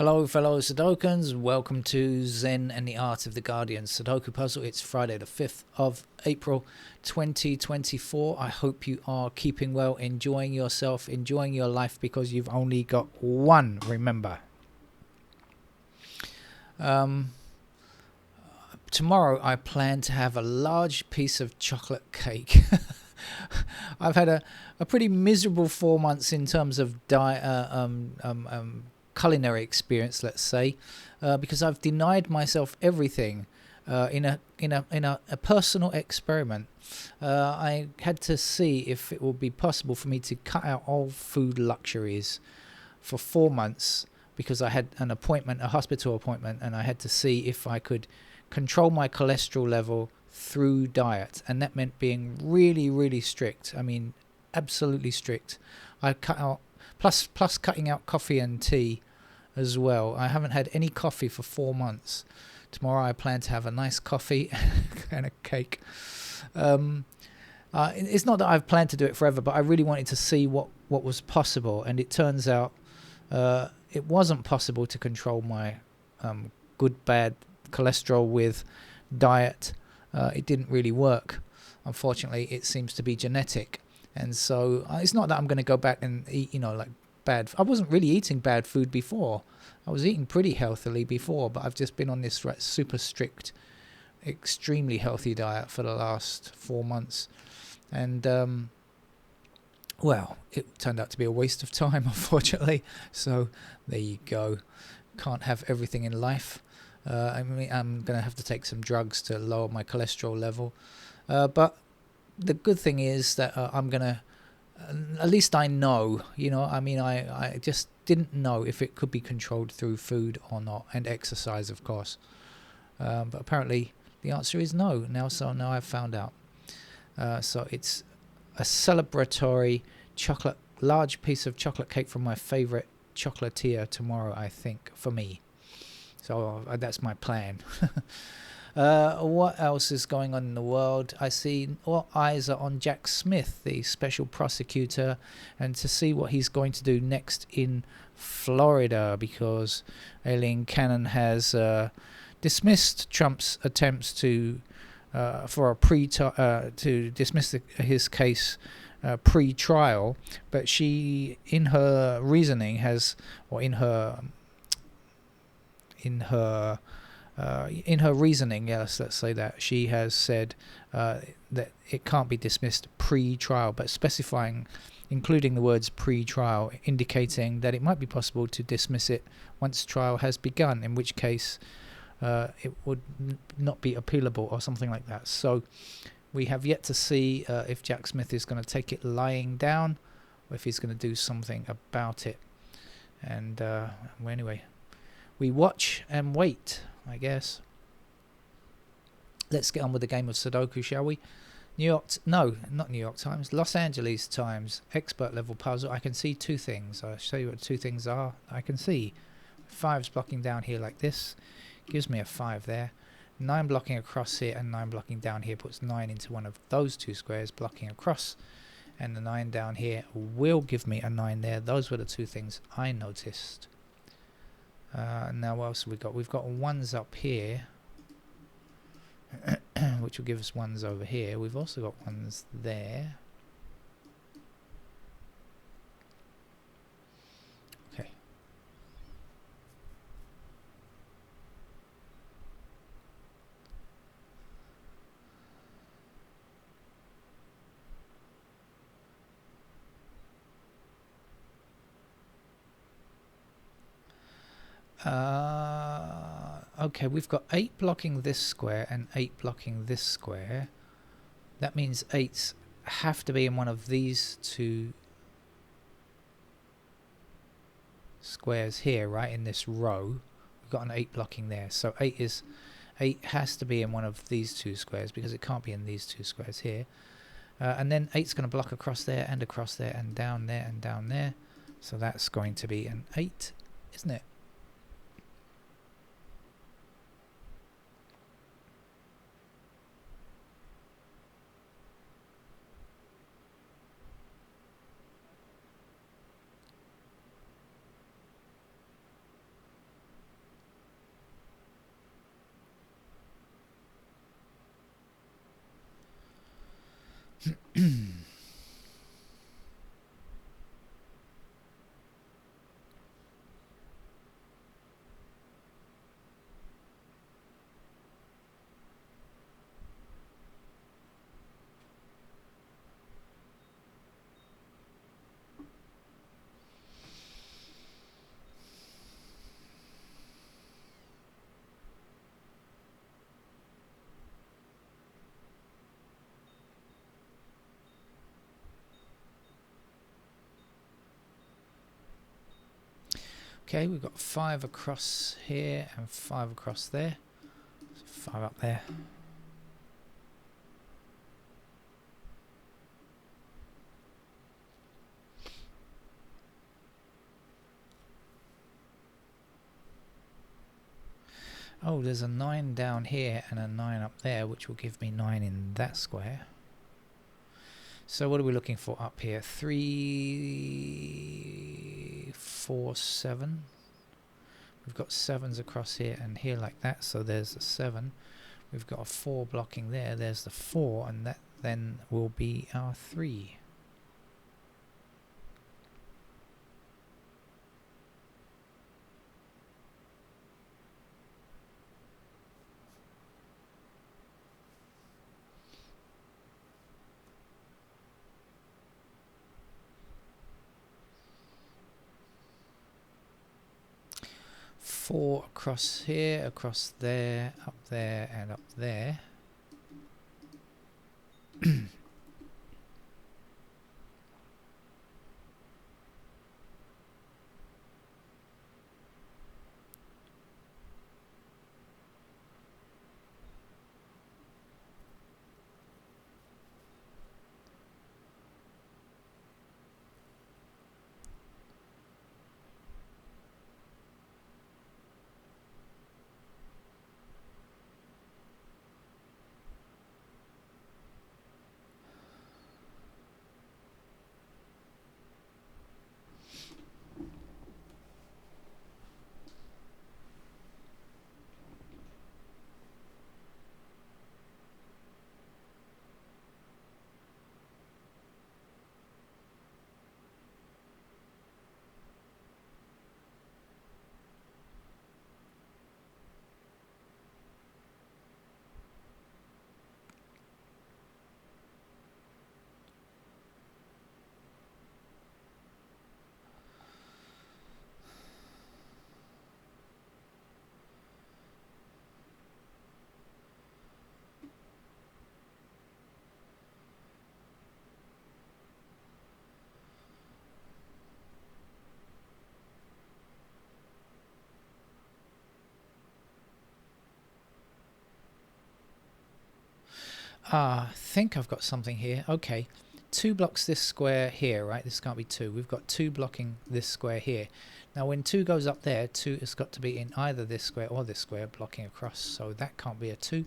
Hello, fellow Sudokans. Welcome to Zen and the Art of the Guardian Sudoku Puzzle. It's Friday the 5th of April 2024. I hope you are keeping well, enjoying yourself, enjoying your life, because you've only got one, remember. Tomorrow I plan to have a large piece of chocolate cake. I've had a pretty miserable 4 months in terms of culinary experience, let's say, because I've denied myself everything in a personal experiment. I had to see if it would be possible for me to cut out all food luxuries for 4 months, because I had an appointment, a hospital appointment, and I had to see if I could control my cholesterol level through diet, and that meant being really, really strict. I mean, absolutely strict. I cut out plus cutting out coffee and tea as well. I haven't had any coffee for 4 months. Tomorrow I plan to have a nice coffee and a cake. It's not that I've planned to do it forever, but I really wanted to see what was possible, and it turns out it wasn't possible to control my good-bad cholesterol with diet. It didn't really work. Unfortunately, it seems to be genetic. And so it's not that I'm going to go back and eat, like bad. I wasn't really eating bad food before. I was eating pretty healthily before, but I've just been on this super strict, extremely healthy diet for the last 4 months. And, well, it turned out to be a waste of time, unfortunately. So there you go. Can't have everything in life. I'm going to have to take some drugs to lower my cholesterol level. But the good thing is that I'm going to, at least I know, I just didn't know if it could be controlled through food or not, and exercise, of course. But apparently the answer is no now, so now I've found out. So it's a celebratory large piece of chocolate cake from my favorite chocolatier tomorrow, I think, for me. So that's my plan. What else is going on in the world? I see all eyes are on Jack Smith, the special prosecutor, and to see what he's going to do next in Florida, because Aileen Cannon has dismissed Trump's attempts to dismiss his case pre-trial, but she, in her reasoning, in her reasoning, yes, let's say that, she has said that it can't be dismissed pre-trial, but including the words pre-trial, indicating that it might be possible to dismiss it once trial has begun, in which case it would not be appealable or something like that. So we have yet to see if Jack Smith is going to take it lying down, or if he's going to do something about it. And anyway, we watch and wait, I guess. Let's get on with the game of Sudoku, shall we? Not New York Times, Los Angeles Times, expert level puzzle. I can see two things. I'll show you what two things are. I can see 5's blocking down here like this, gives me a 5 there. 9 blocking across here and 9 blocking down here puts 9 into one of those two squares blocking across, and the 9 down here will give me a 9 there. Those were the two things I noticed. Now what else have we got? We've got 1s up here, which will give us 1s over here. We've also got 1s there. Okay. Okay, we've got 8 blocking this square and 8 blocking this square. That means 8s have to be in one of these two squares here, right, in this row. We've got an 8 blocking there, so 8 has to be in one of these two squares, because it can't be in these two squares here. And then 8's going to block across there and down there and down there. So that's going to be an 8, isn't it? Okay, we've got 5 across here and 5 across there. So 5 up there. Oh, there's a 9 down here and a 9 up there, which will give me 9 in that square. So what are we looking for up here? 3, 4, 7. We've got 7s across here and here like that, so there's a 7. We've got a 4 blocking there, there's the 4, and that then will be our 3. Four across here, across there, and up there. I think I've got something here. Okay, 2 blocks this square here, right? This can't be 2. We've got 2 blocking this square here. Now when 2 goes up there, 2 has got to be in either this square or this square blocking across, so that can't be a 2.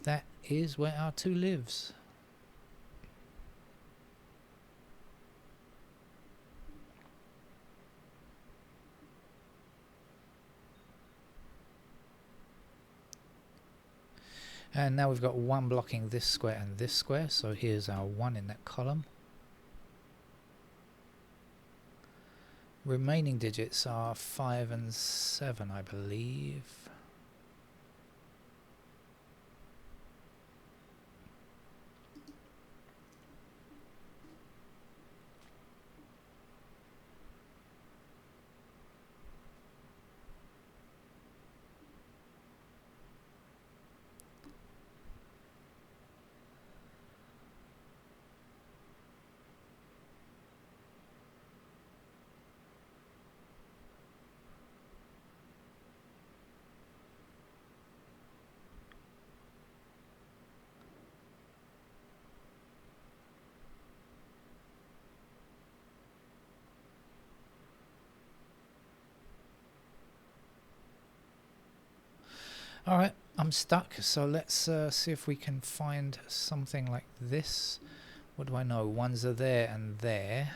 That is where our 2 lives. And now we've got 1 blocking this square and this square, so here's our 1 in that column. Remaining digits are 5 and 7, I believe. Alright, I'm stuck, so let's see if we can find something like this. What do I know? 1s are there and there.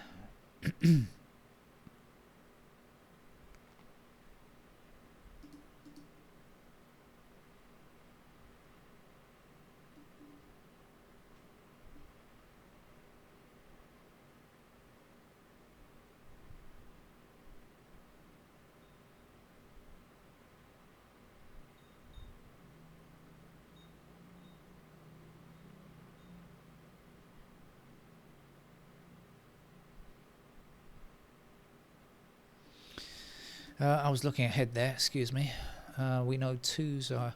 I was looking ahead there, excuse me. We know 2's are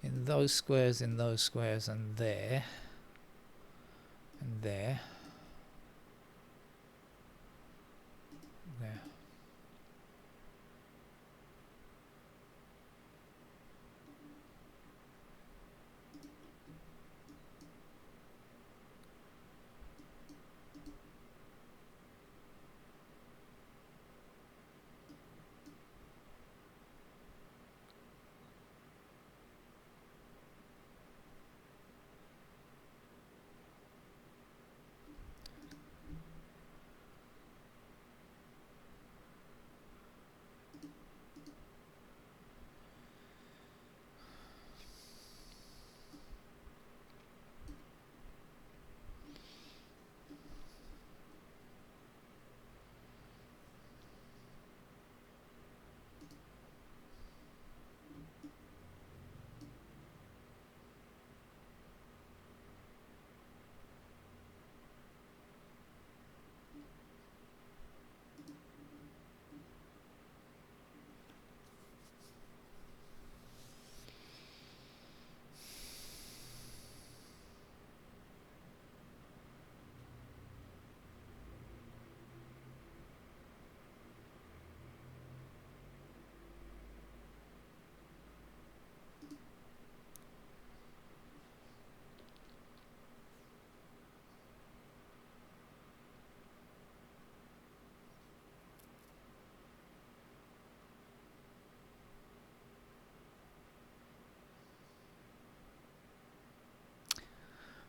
in those squares, and there, and there, there.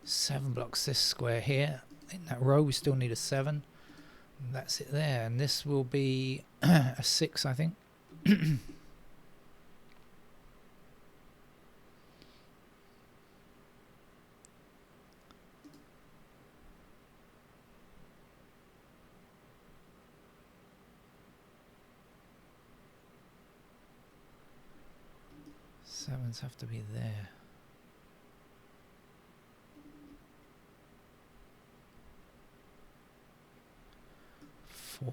Seven blocks this square here. In that row we still need a 7. And that's it there. And this will be a 6, I think. Sevens have to be there. 4.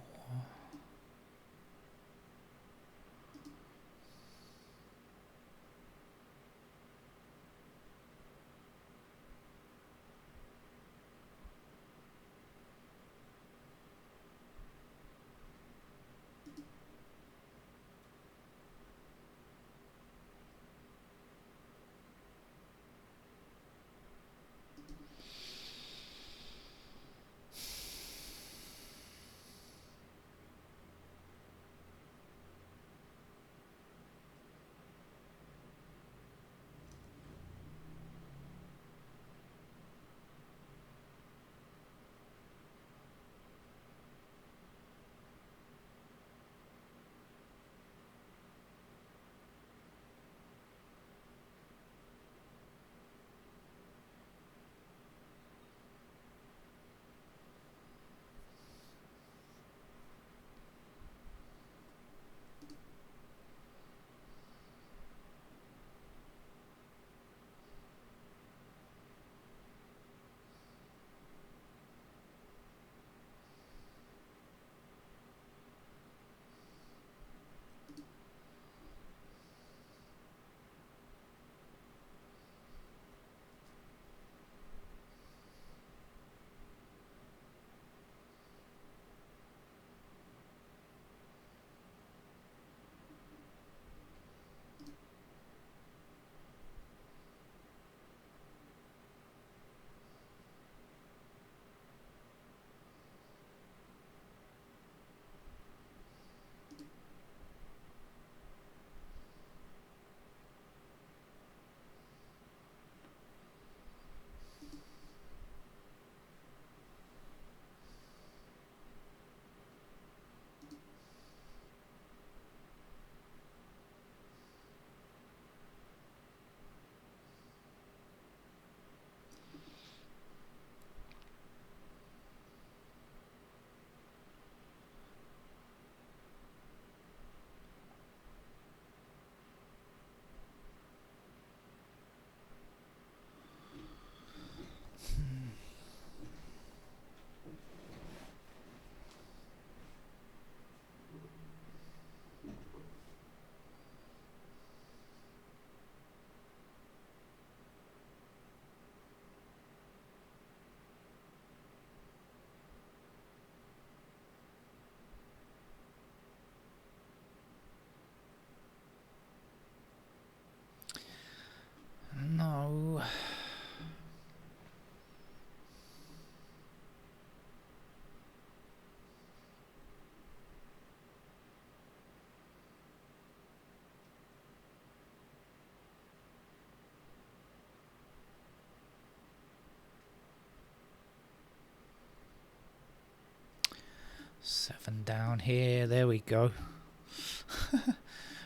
7 down here. There we go.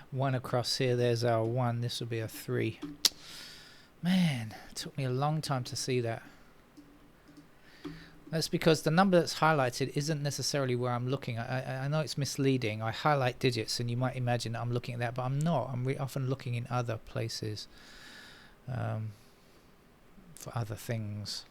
1 across here. There's our 1. This will be a 3. Man, it took me a long time to see that. That's because the number that's highlighted isn't necessarily where I'm looking. I know it's misleading. I highlight digits and you might imagine that I'm looking at that, but I'm not. I'm often looking in other places for other things.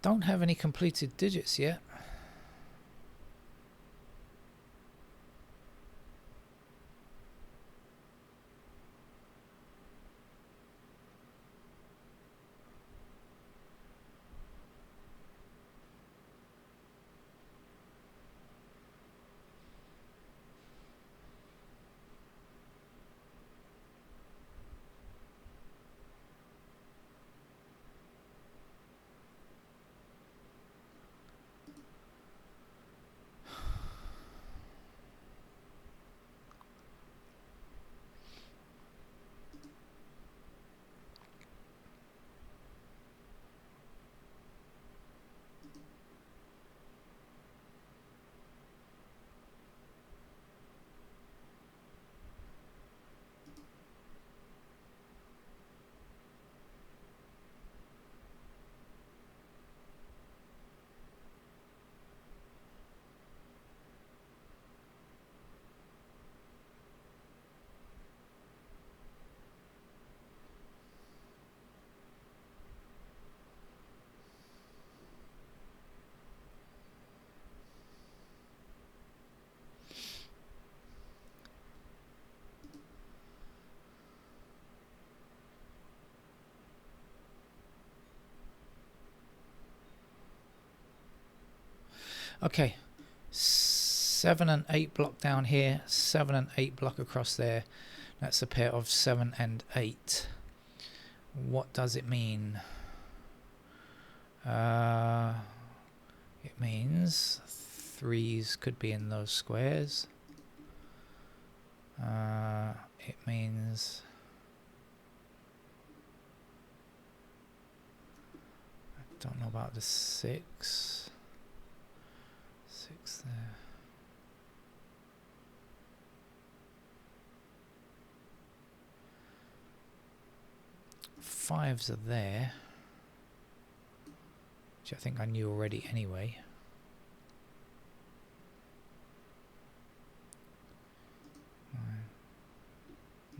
Don't have any completed digits yet. Okay, 7 and 8 block down here, 7 and 8 block across there. That's a pair of 7 and 8. What does it mean? It means 3s could be in those squares. It means I don't know about the 6. 6 there. Fives are there, which I think I knew already anyway.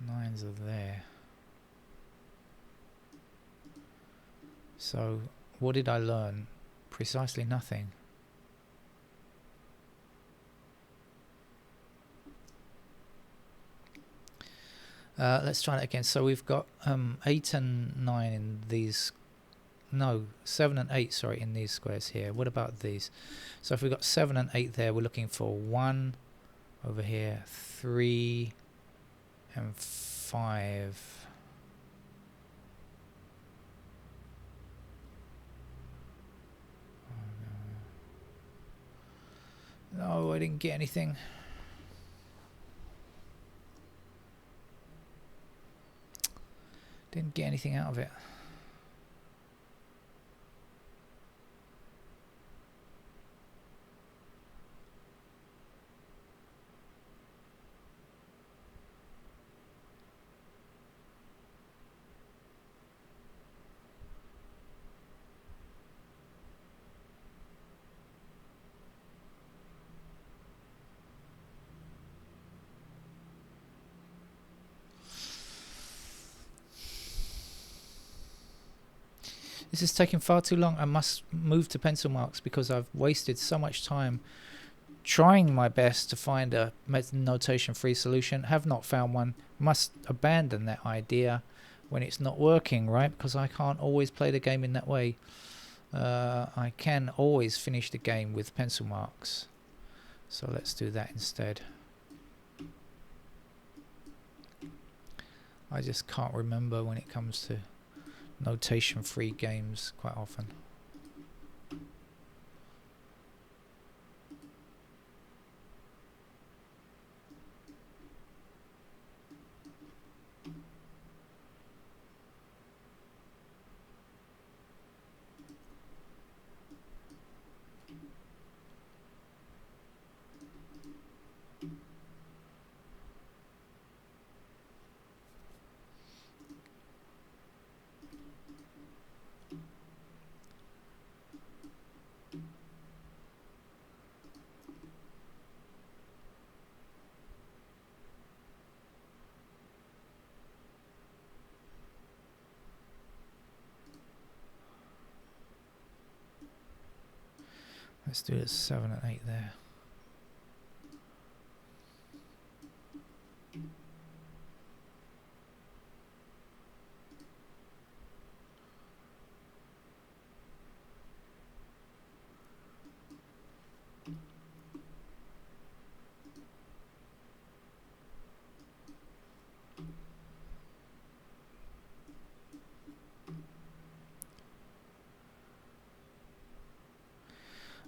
Nines are there. So what did I learn? Precisely nothing. Let's try that again. So we've got 8 and 9 in these, no, 7 and 8, sorry, in these squares here. What about these? So if we've got 7 and 8 there, we're looking for 1 over here, 3 and 5. No, I didn't get anything. Didn't get anything out of it. This is taking far too long. I must move to pencil marks because I've wasted so much time trying my best to find a notation-free solution. Have not found one. Must abandon that idea when it's not working, right? Because I can't always play the game in that way. I can always finish the game with pencil marks. So let's do that instead. I just can't remember when it comes to notation-free games quite often. Let's do it 7 and 8 there.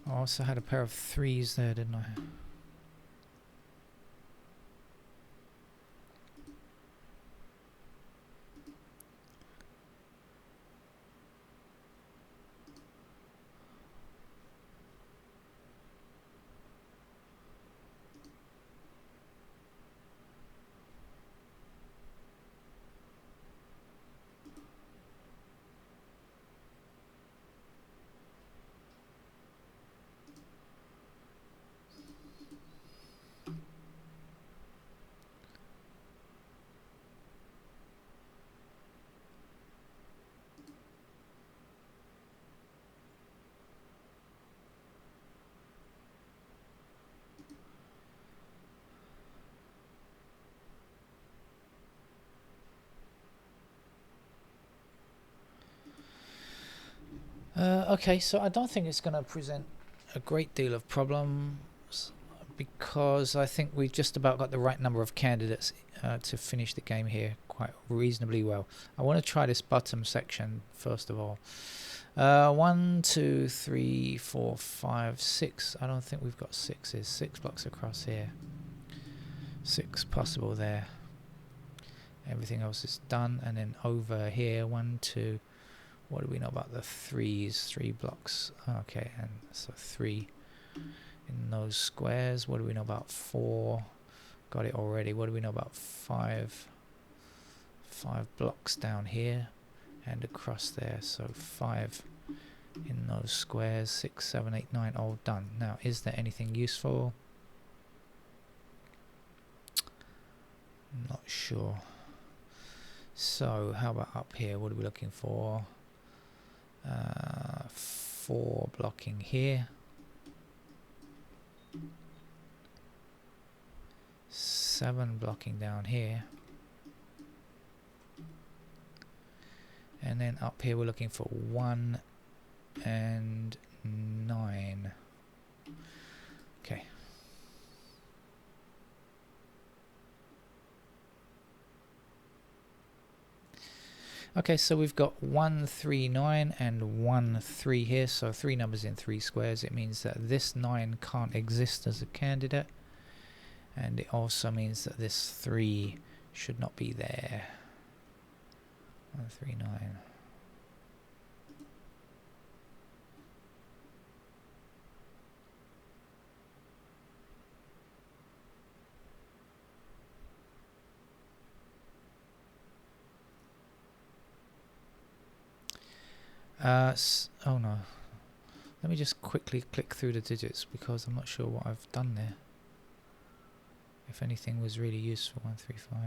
I also had a pair of 3s there, didn't I? Okay, so I don't think it's going to present a great deal of problems because I think we've just about got the right number of candidates to finish the game here quite reasonably well. I want to try this bottom section first of all. 1, 2, 3, 4, 5, 6. I don't think we've got 6s. 6 blocks across here. 6 possible there. Everything else is done, and then over here 1, 2. What do we know about the 3s? 3 blocks. Okay, and so 3 in those squares. What do we know about 4? Got it already. What do we know about 5? 5 blocks down here and across there. So 5 in those squares. 6, 7, 8, 9. All done. Now, is there anything useful? Not sure. So, how about up here? What are we looking for? 4 blocking here, 7 blocking down here, and then up here we're looking for 1 and 9. Okay. Okay, so we've got 1, 3, 9 and 1, 3 here, so 3 numbers in 3 squares. It means that this 9 can't exist as a candidate, and it also means that this 3 should not be there. 1, 3, 9. Oh no. Let me just quickly click through the digits because I'm not sure what I've done there. If anything was really useful. 1, 3, 5.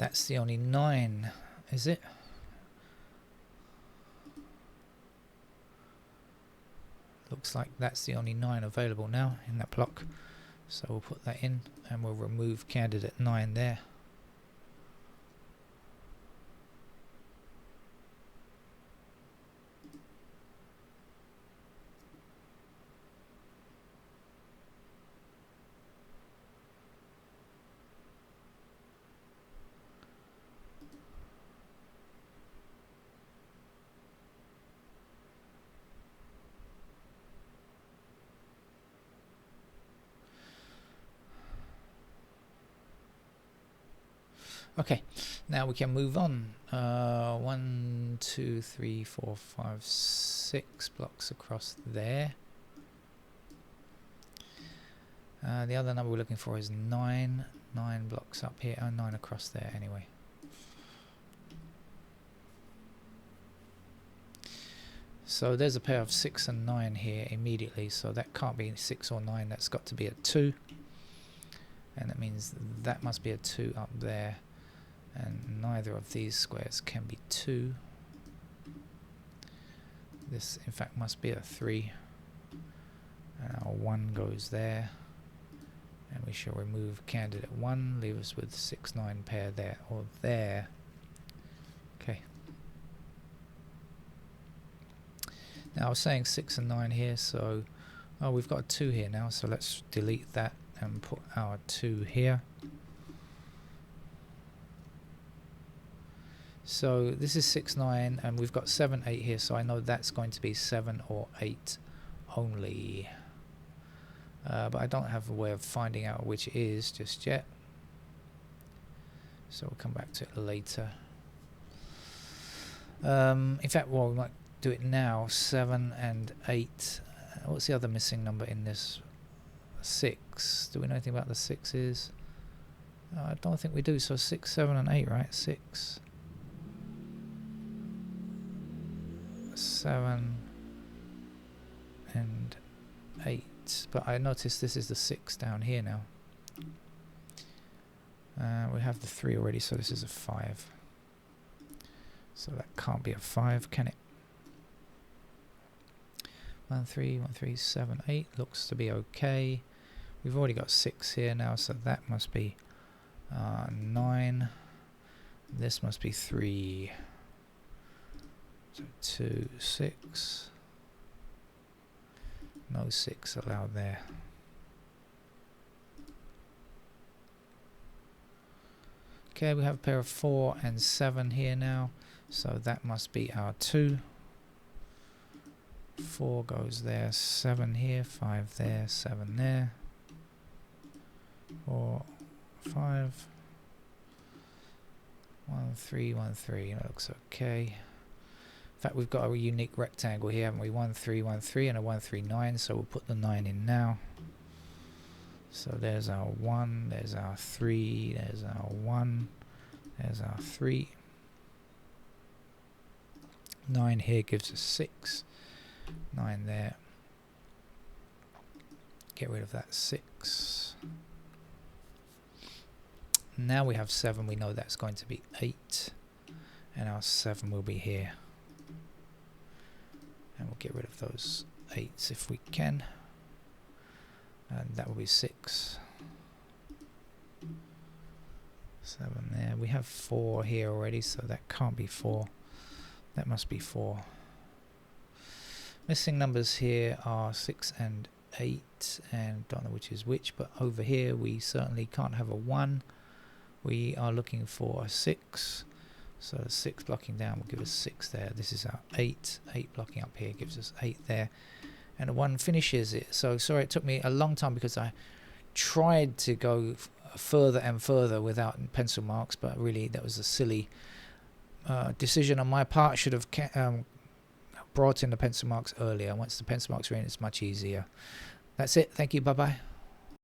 That's the only 9, is it? Looks like that's the only 9 available now in that block. So we'll put that in and we'll remove candidate 9 there. Okay, now we can move on. 1, 2, 3, 4, 5, 6 blocks across there. The other number we're looking for is 9. 9 blocks up here. Oh, 9 across there anyway. So there's a pair of 6 and 9 here immediately. So that can't be 6 or 9. That's got to be a 2. And that means that must be a 2 up there. And neither of these squares can be 2. This in fact must be a 3. And our 1 goes there. And we shall remove candidate 1, leave us with 6, 9 pair there or there. Okay. Now I was saying 6 and 9 here, so we've got a 2 here now, so let's delete that and put our 2 here. So this is 6, 9, and we've got 7, 8 here, so I know that's going to be 7 or 8 only. But I don't have a way of finding out which it is just yet. So we'll come back to it later. In fact, well, we might do it now. 7 and 8. What's the other missing number in this? 6. Do we know anything about the 6s? I don't think we do. So 6, 7 and 8, right? 6. 7 and 8, but I noticed this is the 6 down here now. We have the 3 already, so this is a 5. So that can't be a 5, can it? 1, 3, 1, 3, 7, 8 looks to be okay. We've already got 6 here now, so that must be 9. This must be 3. So 2, 6. No 6 allowed there. Okay, we have a pair of 4 and 7 here now. So that must be our 2. 4 goes there, 7 here, 5 there, 7 there. 4, 5. 1, 3, 1, 3. That looks okay. In fact, we've got a unique rectangle here, haven't we? 1, 3, 1, 3 and a 1, 3, 9. So we'll put the 9 in now. So there's our 1, there's our 3, there's our 1, there's our 3. 9 here gives us 6. 9 there. Get rid of that 6. Now we have 7. We know that's going to be 8. And our 7 will be here. And we'll get rid of those 8s if we can. And that will be 6. 7 there. We have 4 here already, so that can't be 4. That must be 4. Missing numbers here are 6 and 8, and don't know which is which, but over here we certainly can't have a 1. We are looking for a 6. So 6 blocking down will give us 6 there. This is our 8. 8 blocking up here gives us 8 there. And a 1 finishes it. So sorry it took me a long time because I tried to go further and further without pencil marks, but really that was a silly decision on my part. I should have brought in the pencil marks earlier. Once the pencil marks are in, it's much easier. That's it. Thank you. Bye-bye.